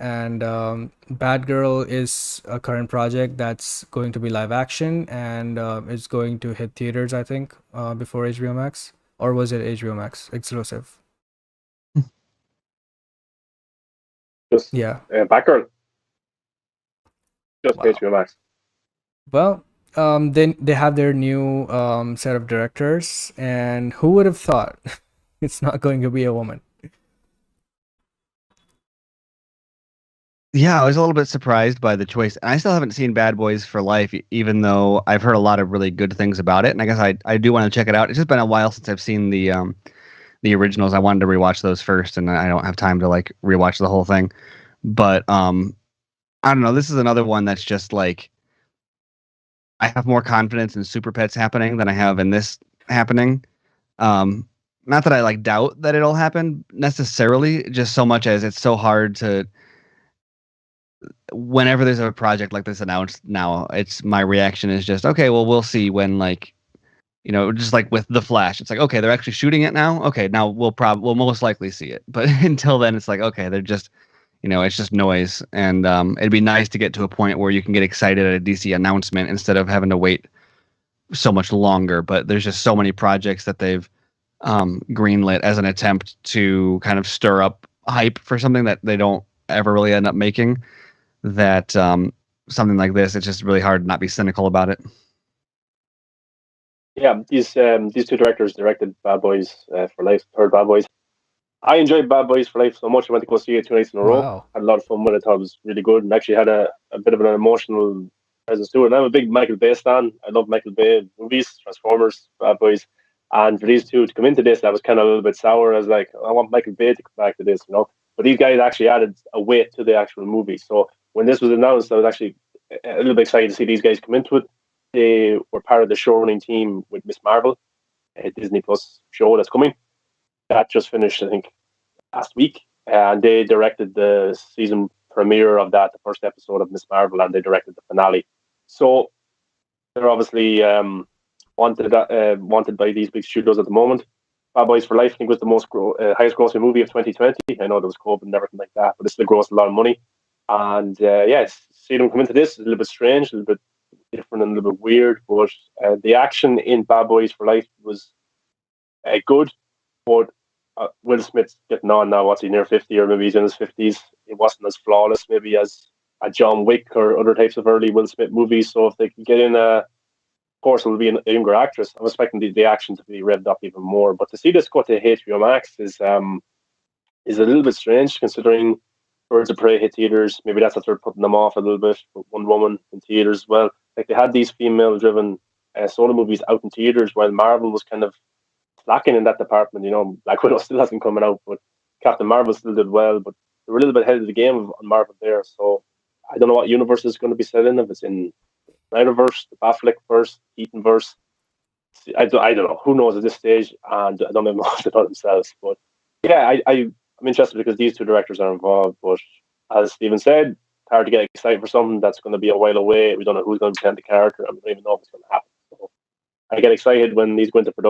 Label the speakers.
Speaker 1: and Batgirl is a current project that's going to be live action, and it's going to hit theaters, I think, before HBO Max, or was it HBO Max exclusive?
Speaker 2: Just
Speaker 1: Yeah.
Speaker 2: Batgirl, just
Speaker 1: Wow.
Speaker 2: HBO Max.
Speaker 1: Well, they have their new set of directors, and who would have thought it's not going to be a woman?
Speaker 3: Yeah, I was a little bit surprised by the choice. And I still haven't seen Bad Boys for Life, even though I've heard a lot of really good things about it. And I guess I do want to check it out. It's just been a while since I've seen the originals. I wanted to rewatch those first, and I don't have time to like rewatch the whole thing. But I don't know. This is another one that's just like I have more confidence in Super Pets happening than I have in this happening. Um, Not that I like doubt that it'll happen necessarily, just so much as it's so hard to. Whenever there's a project like this announced now, it's my reaction is just okay. Well, we'll see when like just like with the Flash, it's like okay, they're actually shooting it now. Okay, now we'll most likely see it. But until then, it's like okay, they're just it's just noise. And it'd be nice to get to a point where you can get excited at a DC announcement instead of having to wait so much longer. But there's just so many projects that they've greenlit as an attempt to kind of stir up hype for something that they don't ever really end up making. That something like this, it's just really hard to not be cynical about it.
Speaker 2: Yeah, these two directors directed Bad Boys for Life, third Bad Boys. I enjoyed Bad Boys for Life so much. I went to go see it 2 nights in a row.
Speaker 1: Wow.
Speaker 2: Had a lot of fun with it. I thought it was really good, and actually had a bit of an emotional presence to it. And I'm a big Michael Bay fan. I love Michael Bay movies, Transformers, Bad Boys. And for these two to come into this, I was kind of a little bit sour. I was like, I want Michael Bay to come back to this. But these guys actually added a weight to the actual movie. So when this was announced, I was actually a little bit excited to see these guys come into it. They were part of the showrunning team with Miss Marvel, a Disney Plus show that's coming. That just finished, I think, last week, and they directed the season premiere of that, the first episode of Miss Marvel, and they directed the finale. So they're obviously wanted by these big studios at the moment. Bad Boys for Life, I think, was the highest grossing movie of 2020. I know there was COVID and everything like that, but it still grossed a lot of money. And see them come into this is a little bit strange, a little bit different, and a little bit weird. But the action in Bad Boys for Life was good, but Will Smith's getting on now. What's he, near 50, or maybe he's in his 50s? It wasn't as flawless maybe as a John Wick or other types of early Will Smith movies. So if they can get in of course, it'll be a younger actress. I'm expecting the action to be revved up even more. But to see this go to HBO Max is a little bit strange, considering Birds of Prey hit theaters. Maybe that's what they're putting them off a little bit. But Wonder Woman in theaters as well. Like, they had these female-driven solo movies out in theaters, while Marvel was kind of lacking in that department. Black Widow still hasn't come out, but Captain Marvel still did well. But they were a little bit ahead of the game on Marvel there. So I don't know what universe is going to be set in. If it's in Snyderverse, the Affleck verse, Keaton verse. I don't know. Who knows at this stage? And I don't know much about themselves. But yeah, I'm interested because these two directors are involved. But as Stephen said, it's hard to get excited for something that's going to be a while away. We don't know who's going to present the character, and we don't even know if it's going to happen. So I get excited when these go into production